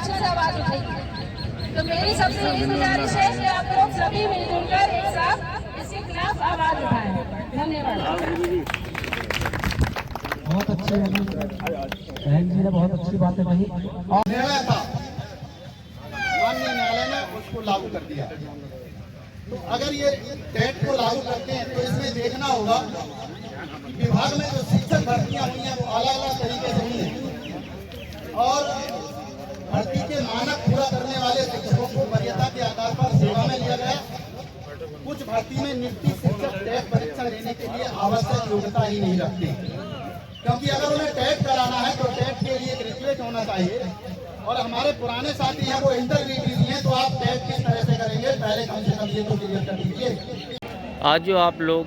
अच्छे से आवाज उठाइए। तो मेरी सबसे यही गुजारिश है कि आप लोग सभी मिलजुल कर एक साथ इसके खिलाफ आवाज उठाएं। धन्यवाद। बहुत अच्छी बहन जी ने बहुत अच्छी बातें कही और निर्णय था, माननीय न्यायालय ने उसको लागू कर दिया। तो अगर ये टेट को लागू करते हैं तो इसमें देखना होगा कि विभाग में जो शिक्षक भर्तियां हुई हैं वो अलग अलग तरीके से हुई हैं और भर्ती के मानक पूरा करने वाले शिक्षकों को वरीयता के आधार पर सेवा में लिया गया। कुछ भर्ती में नियुक्ति शिक्षक टेट परीक्षा देने के लिए आवश्यक योग्यता ही नहीं रखते, क्योंकि अगर उन्हें टेट कराना है तो टेट के लिए ग्रेजुएट होना चाहिए। और हमारे पुराने साथी हैं वो इंटरमीडिएट हैं, तो आप टेट किस तरह से करेंगे, पहले कम से कम ये तो क्लियर कर दीजिए। आज जो आप लोग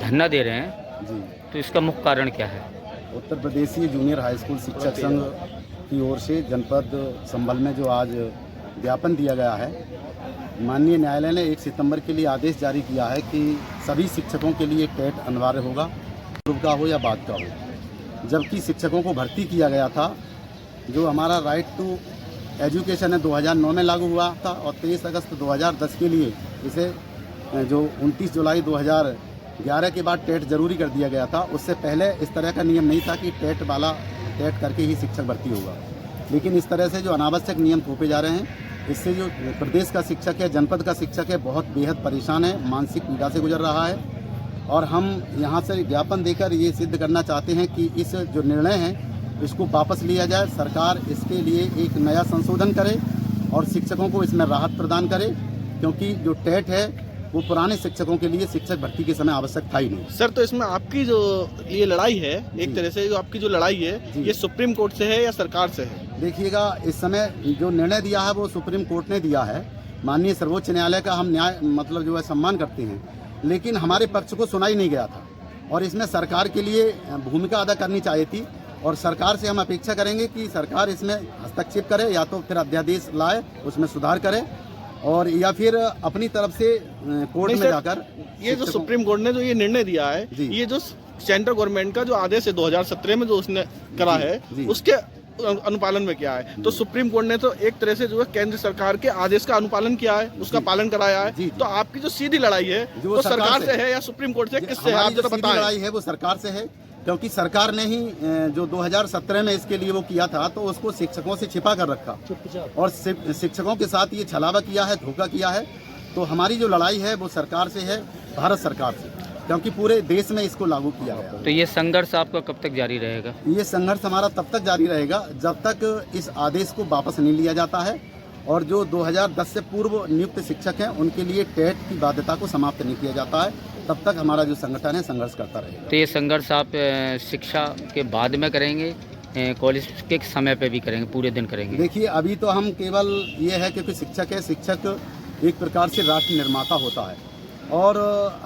धरना दे रहे हैं जी, तो इसका मुख्य कारण क्या है? उत्तर प्रदेशीय जूनियर हाई स्कूल शिक्षक संघ की ओर से जनपद संभल में जो आज ज्ञापन दिया गया है, माननीय न्यायालय ने 1 सितंबर के लिए आदेश जारी किया है कि सभी शिक्षकों के लिए टेट अनिवार्य होगा, पूर्व का हो या बाद का हो। जबकि शिक्षकों को भर्ती किया गया था, जो हमारा राइट टू एजुकेशन है 2009 में लागू हुआ था और 23 अगस्त 2010 के लिए इसे जो 29 जुलाई 2011 के बाद टेट जरूरी कर दिया गया था। उससे पहले इस तरह का नियम नहीं था कि टेट करके ही शिक्षक भर्ती होगा। लेकिन इस तरह से जो अनावश्यक नियम थोपे जा रहे हैं, इससे जो प्रदेश का शिक्षक है, जनपद का शिक्षक है, बहुत बेहद परेशान है, मानसिक पीड़ा से गुजर रहा है। और हम यहाँ से ज्ञापन देकर ये सिद्ध करना चाहते हैं कि इस जो निर्णय है इसको वापस लिया जाए, सरकार इसके लिए एक नया संशोधन करे और शिक्षकों को इसमें राहत प्रदान करे, क्योंकि जो टेट है वो पुराने शिक्षकों के लिए शिक्षक भर्ती के समय आवश्यक था ही नहीं। सर, तो इसमें आपकी जो ये लड़ाई है, एक तरह से जो आपकी जो लड़ाई है, ये सुप्रीम कोर्ट से है या सरकार से है? देखिएगा, इस समय जो निर्णय दिया है वो सुप्रीम कोर्ट ने दिया है। माननीय सर्वोच्च न्यायालय का हम न्याय मतलब जो है सम्मान करते हैं, लेकिन हमारे पक्ष को सुना ही नहीं गया था और इसमें सरकार के लिए भूमिका अदा करनी चाहिए थी। और सरकार से हम अपेक्षा करेंगे कि सरकार इसमें हस्तक्षेप करे, या तो फिर अध्यादेश लाए, उसमें सुधार करे, और या फिर अपनी तरफ से कोर्ट में जाकर ये जो सुप्रीम कोर्ट ने जो ये निर्णय दिया है, ये जो सेंट्रल गवर्नमेंट का जो आदेश है 2017 में जो उसने करा है, उसके अनुपालन में क्या है? तो सुप्रीम कोर्ट ने तो एक तरह से जो है केंद्र सरकार के आदेश का अनुपालन किया है, उसका पालन कराया है। तो आपकी जो सीधी लड़ाई है वो सरकार से है या सुप्रीम कोर्ट से, किससे है? आप जरा बताएं। लड़ाई है वो सरकार से है, क्योंकि सरकार ने ही जो 2017 में इसके लिए वो किया था, तो उसको शिक्षकों से छिपा कर रखा और शिक्षकों के साथ ये छलावा किया है, धोखा किया है। तो हमारी जो लड़ाई है वो सरकार से है, भारत सरकार से, क्योंकि पूरे देश में इसको लागू किया गया। तो ये संघर्ष आपका कब तक जारी रहेगा? ये संघर्ष हमारा तब तक जारी रहेगा जब तक इस आदेश को वापस नहीं लिया जाता है और जो 2010 से पूर्व नियुक्त शिक्षक हैं उनके लिए टेट की बाध्यता को समाप्त नहीं किया जाता है, तब तक हमारा जो संगठन है संघर्ष करता रहेगा। तो ये संघर्ष आप शिक्षा के बाद में करेंगे, कॉलेज के समय पे भी करेंगे, पूरे दिन करेंगे? देखिए, अभी तो हम केवल ये है क्योंकि शिक्षक है, शिक्षक एक प्रकार से राष्ट्र निर्माता होता है और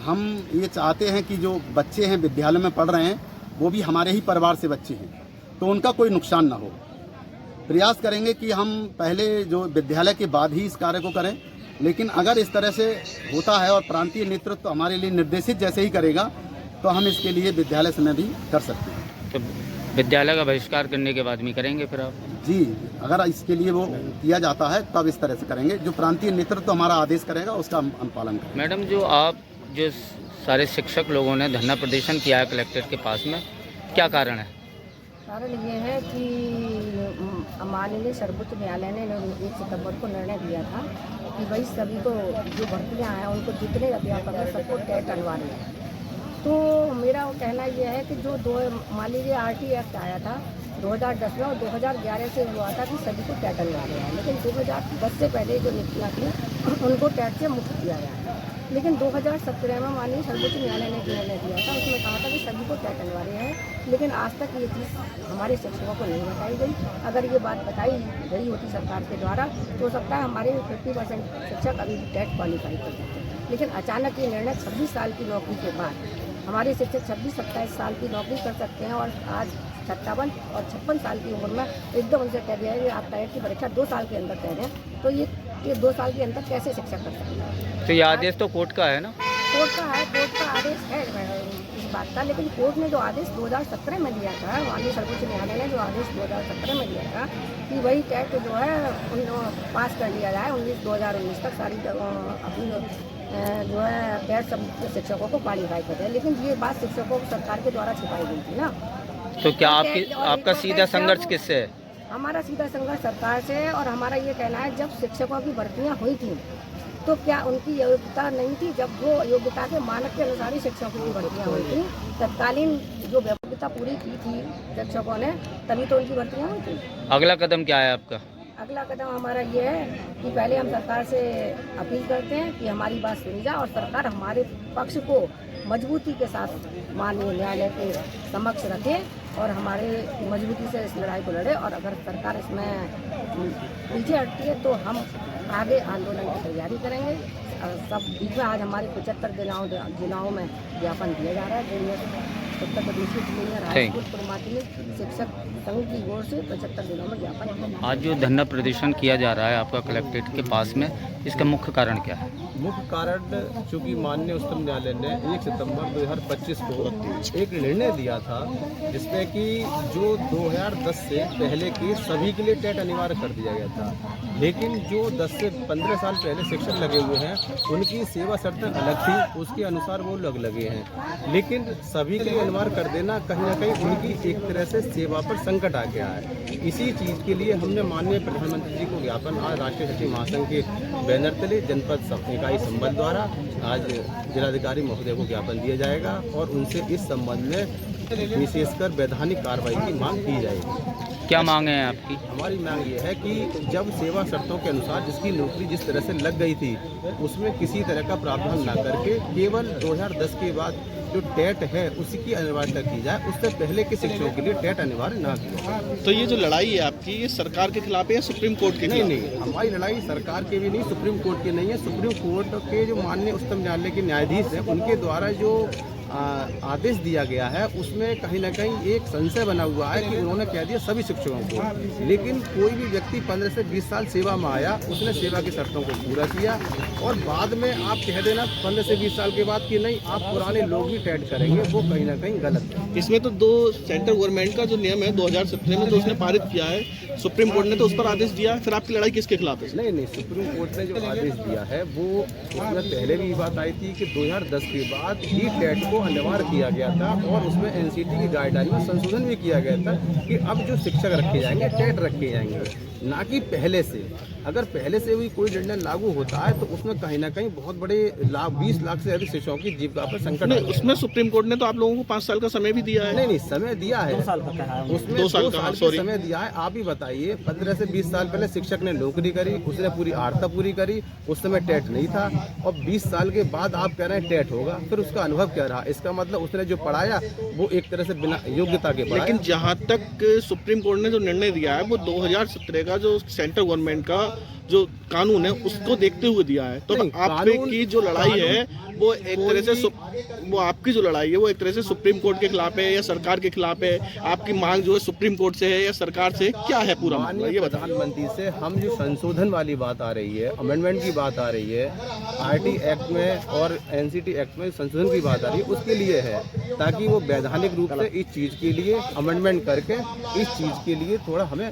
हम ये चाहते हैं कि जो बच्चे हैं विद्यालय में पढ़ रहे हैं वो भी हमारे ही परिवार से बच्चे हैं, तो उनका कोई नुकसान ना हो। प्रयास करेंगे कि हम पहले जो विद्यालय के बाद ही इस कार्य को करें, लेकिन अगर इस तरह से होता है और प्रांतीय नेतृत्व हमारे लिए निर्देशित जैसे ही करेगा तो हम इसके लिए विद्यालय समय भी कर सकते हैं। तो विद्यालय का बहिष्कार करने के बाद में करेंगे फिर आप? जी, अगर इसके लिए वो किया जाता है तब इस तरह से करेंगे, जो प्रांतीय नेतृत्व हमारा आदेश करेगा उसका हम अनुपालन करेंगे। मैडम, जो सारे शिक्षक लोगों ने धरना प्रदर्शन किया है कलेक्ट्रेट के पास में, क्या कारण है? कारण ये है कि माननीय सर्वोच्च न्यायालय ने 1 सितंबर को निर्णय दिया था कि भाई सभी को जो भर्तियाँ हैं उनको जितने अध्यापक हैं सबको टेट अनिवार्य है। तो मेरा कहना यह है कि जो मान लीजिए RT एक्ट आया था 2010 में और 2011 से हुआ था कि सभी को टेट अनिवार्य है, लेकिन 2010 से पहले जो नियुक्तियाँ थी उनको टेट से मुक्त किया गया है। लेकिन 2017 में माननीय सर्वोच्च न्यायालय ने निर्णय दिया था, उसमें कहा था कि सभी को टेट अनिवार्य है, लेकिन आज तक ये चीज़ हमारे शिक्षकों को नहीं बताई गई। अगर ये बात बताई गई होती सरकार के द्वारा तो हो सकता है हमारे 50% शिक्षक अभी भी टेट क्वालिफाई कर सकते, लेकिन अचानक ये निर्णय 26 साल की नौकरी के बाद हमारे शिक्षक 26-27 साल की नौकरी कर सकते हैं और आज 57 और 56 साल की उम्र में एकदम उनसे कह दिया है कि आप टेट की परीक्षा 2 साल के अंदर कह रहे हैं, तो ये 2 साल के अंदर कैसे शिक्षक कर सकते हैं? तो ये आदेश तो कोर्ट का है ना? कोर्ट का है, कोर्ट का आदेश है, इस बात था, लेकिन कोर्ट ने जो आदेश 2017 में दिया था, माननीय सर्वोच्च न्यायालय ने जो आदेश 2017 में दिया था कि वही टेट जो है पास कर लिया जाए 2019 तक सारी अपनी जो है टेट सब शिक्षकों को क्वालिफाई कर दिया, लेकिन ये बात शिक्षकों को सरकार के द्वारा छिपाई गई थी ना। तो क्या आपका सीधा संघर्ष किससे है? हमारा सीधा संघर्ष सरकार से है और हमारा ये कहना है, जब शिक्षकों की भर्तियाँ हुई थी तो क्या उनकी योग्यता नहीं थी? जब वो योग्यता के मानक के अनुसार ही शिक्षकों की भर्तियाँ हुई थी, तत्कालीन जो योग्यता पूरी की थी शिक्षकों ने, तभी तो उनकी भर्तियाँ हुई थी। अगला कदम क्या है आपका? अगला कदम हमारा ये है कि पहले हम सरकार से अपील करते हैं कि हमारी बात सुनी जाए और सरकार हमारे पक्ष को मजबूती के साथ माननीय न्यायालय के समक्ष रखे और हमारे मजबूती से इस लड़ाई को लड़े। और अगर सरकार इसमें पीछे हटती है तो हम आगे आंदोलन की तैयारी करेंगे। सब बीच में आज हमारे 75 जिलाओं में ज्ञापन दिया जा रहा है, जिनमें उत्तर प्रदेश की जूनियर हाई स्कूल पूर्व माध्यमिक शिक्षक संघ की ओर से 75 जिलों में ज्ञापन। आज जो धरना प्रदर्शन किया जा रहा है आपका कलेक्ट्रेट के पास में, इसका मुख्य कारण क्या है? मुख्य कारण चूँकि माननीय उच्चतम न्यायालय ने 1 सितंबर 2025 को एक निर्णय दिया था जिसमें कि जो 2010 से पहले के सभी के लिए टेट अनिवार्य कर दिया गया था, लेकिन जो 10 से 15 साल पहले शिक्षक लगे हुए हैं उनकी सेवा शर्तें अलग थी, उसके अनुसार वो लोग लगे हैं, लेकिन सभी के लिए अनिवार्य कर देना कहीं ना कहीं उनकी एक तरह से सेवा पर संकट आ गया है। इसी चीज़ के लिए हमने माननीय प्रधानमंत्री जी को ज्ञापन आज राष्ट्रीय सचिव महासंघ के बैनर तले जनपद इकाई संबल द्वारा आज जिलाधिकारी महोदय को ज्ञापन दिया जाएगा और उनसे इस संबंध में विशेषकर वैधानिक कार्रवाई की मांग की जाएगी। क्या मांग है आपकी? हमारी मांग ये है कि जब सेवा शर्तों के अनुसार जिसकी नौकरी जिस तरह से लग गई थी उसमें किसी तरह का प्रावधान ना करके केवल 2010 के बाद जो टेट है उसी की अनिवार्यता की जाए, उससे पहले के शिक्षकों के लिए टेट अनिवार्य ना की जाए। तो ये जो लड़ाई है आपकी, ये सरकार के खिलाफ है या सुप्रीम कोर्ट के खिलाफ? नहीं, हमारी लड़ाई सरकार के भी नहीं, सुप्रीम कोर्ट की नहीं है। सुप्रीम कोर्ट के जो माननीय उच्चतम न्यायालय के न्यायाधीश हैं उनके द्वारा जो आदेश दिया गया है उसमें कहीं ना कहीं एक संशय बना हुआ है कि उन्होंने कह दिया सभी शिक्षकों को, लेकिन कोई भी व्यक्ति 15 से 20 साल सेवा में आया, उसने सेवा की शर्तों को पूरा किया और बाद में आप कह देना 15 से 20 साल के बाद कि नहीं आप पुराने लोग भी टेट करेंगे, वो कहीं ना कहीं गलत है। इसमें तो दो सेंट्रल गवर्नमेंट का जो नियम है 2017 में तो उसने पारित किया है, सुप्रीम कोर्ट ने तो उस पर आदेश दिया, फिर आपकी लड़ाई किसके खिलाफ है? नहीं, सुप्रीम कोर्ट ने जो आदेश दिया है वो उसमें पहले भी बात आई थी कि 2010 के बाद ही टेट को अनिवार्य किया गया था और उसमें एनसीटी की गाइडलाइन में संशोधन भी किया गया था कि अब जो शिक्षक रखे जाएंगे टेट रखे जाएंगे, ना कि पहले से। अगर पहले से भी कोई निर्णय लागू होता है तो उसमें कहीं ना कहीं बहुत बड़े 20 लाख से अधिक शिक्षकों की जीविका पर संकट नहीं, उसमें सुप्रीम कोर्ट ने तो आप लोगों को 5 साल का समय भी दिया है। नहीं, समय दिया है, 2 साल का उसमें 2 साल का समय दिया है। आप ही बताइए 15 से 20 साल पहले शिक्षक ने नौकरी करी, उसने पूरी आर्ता पूरी करी, उस समय टेट नहीं था और 20 साल के बाद आप कह रहे हैं टेट होगा, फिर उसका अनुभव क्या रहा? इसका मतलब उसने जो पढ़ाया वो एक तरह से बिना योग्यता के पढ़ाया। लेकिन जहाँ तक सुप्रीम कोर्ट ने जो निर्णय दिया है वो 2017 का जो सेंट्रल गवर्नमेंट का जो कानून है उसको देखते हुए दिया है। तो आपकी जो लड़ाई है वो एक तरह से वो आपकी जो लड़ाई है वो एक तरह से सुप्रीम कोर्ट के खिलाफ है या सरकार के खिलाफ है? आपकी मांग जो है सुप्रीम कोर्ट से है या सरकार से, क्या है पूरा मामला ये बताइए। प्रधानमंत्री से हम जो संशोधन वाली बात आ रही है, अमेंडमेंट की बात आ रही है, आरटी एक्ट में और एनसीटी एक्ट में संशोधन की बात आ रही है, उसके लिए है ताकि वो वैधानिक रूप से इस चीज़ के लिए अमेंडमेंट करके इस चीज़ के लिए थोड़ा हमें